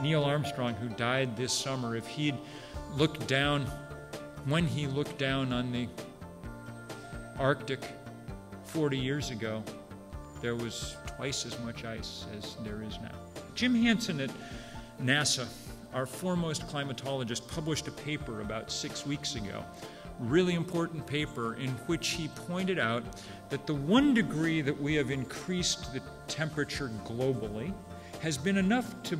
Neil Armstrong, who died this summer, if he'd looked down, when he looked down on the Arctic 40 years ago, there was twice as much ice as there is now. Jim Hansen at NASA, our foremost climatologist, published a paper about 6 weeks ago, really important paper, in which he pointed out that the 1 degree that we have increased the temperature globally has been enough to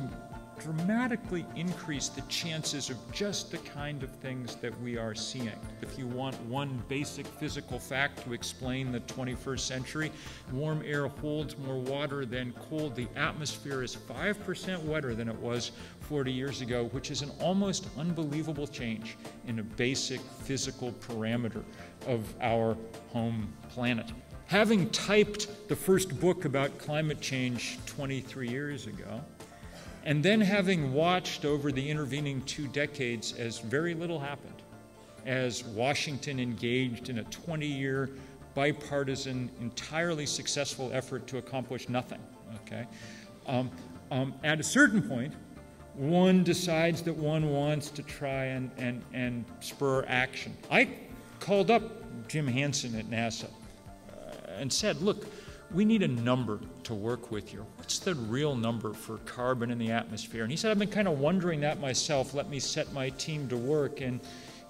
dramatically increase the chances of just the kind of things that we are seeing. If you want one basic physical fact to explain the 21st century, warm air holds more water than cold. The atmosphere is 5% wetter than it was 40 years ago, which is an almost unbelievable change in a basic physical parameter of our home planet. Having typed the first book about climate change 23 years ago, and then having watched over the intervening 2 decades as very little happened, as Washington engaged in a 20-year bipartisan, entirely successful effort to accomplish nothing, okay? At a certain point, one decides that one wants to try and spur action. I called up Jim Hansen at NASA and said, look, we need a number to work with here. What's the real number for carbon in the atmosphere? And he said, I've been kind of wondering that myself. Let me set my team to work. And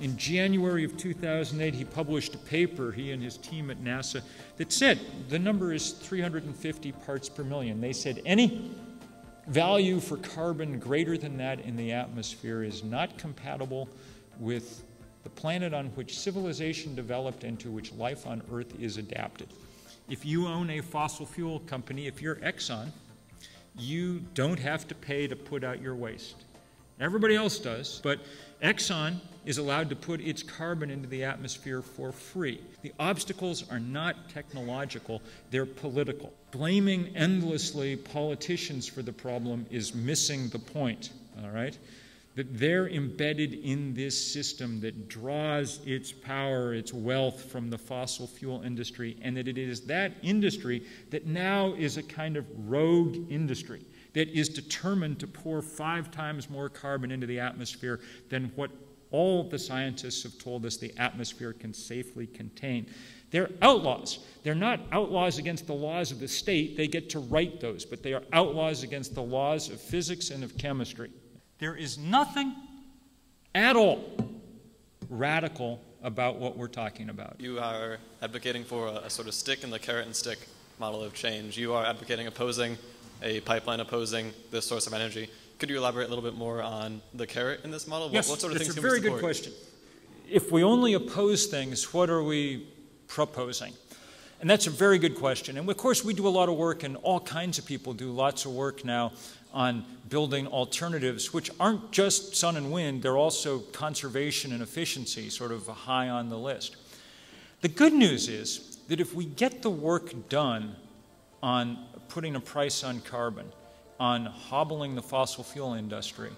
in January of 2008, he published a paper, he and his team at NASA, that said the number is 350 parts per million. They said any value for carbon greater than that in the atmosphere is not compatible with the planet on which civilization developed and to which life on Earth is adapted. If you own a fossil fuel company, if you're Exxon, you don't have to pay to put out your waste. Everybody else does, but Exxon is allowed to put its carbon into the atmosphere for free. The obstacles are not technological, they're political. Blaming endlessly politicians for the problem is missing the point, all right? That they're embedded in this system that draws its power, its wealth from the fossil fuel industry, and that it is that industry that now is a kind of rogue industry that is determined to pour 5 times more carbon into the atmosphere than what all the scientists have told us the atmosphere can safely contain. They're outlaws. They're not outlaws against the laws of the state. They get to write those, but they are outlaws against the laws of physics and of chemistry. There is nothing at all radical about what we're talking about. You are advocating for a sort of stick and the carrot and stick model of change. You are advocating opposing a pipeline, opposing this source of energy. Could you elaborate a little bit more on the carrot in this model? Yes, what sort of things it's a can we very support? good question. If we only oppose things, what are we proposing? And that's a very good question. And of course, we do a lot of work, and all kinds of people do lots of work now on building alternatives, which aren't just sun and wind, they're also conservation and efficiency, sort of high on the list. The good news is that if we get the work done on putting a price on carbon, on hobbling the fossil fuel industry,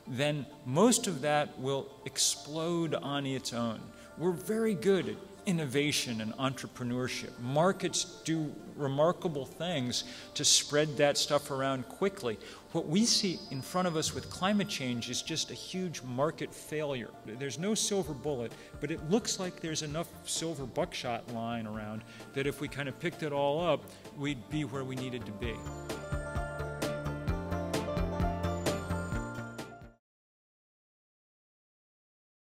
then most of that will explode on its own. We're very good at innovation and entrepreneurship. Markets do remarkable things to spread that stuff around quickly. What we see in front of us with climate change is just a huge market failure. There's no silver bullet, but it looks like there's enough silver buckshot lying around that if we kind of picked it all up, we'd be where we needed to be.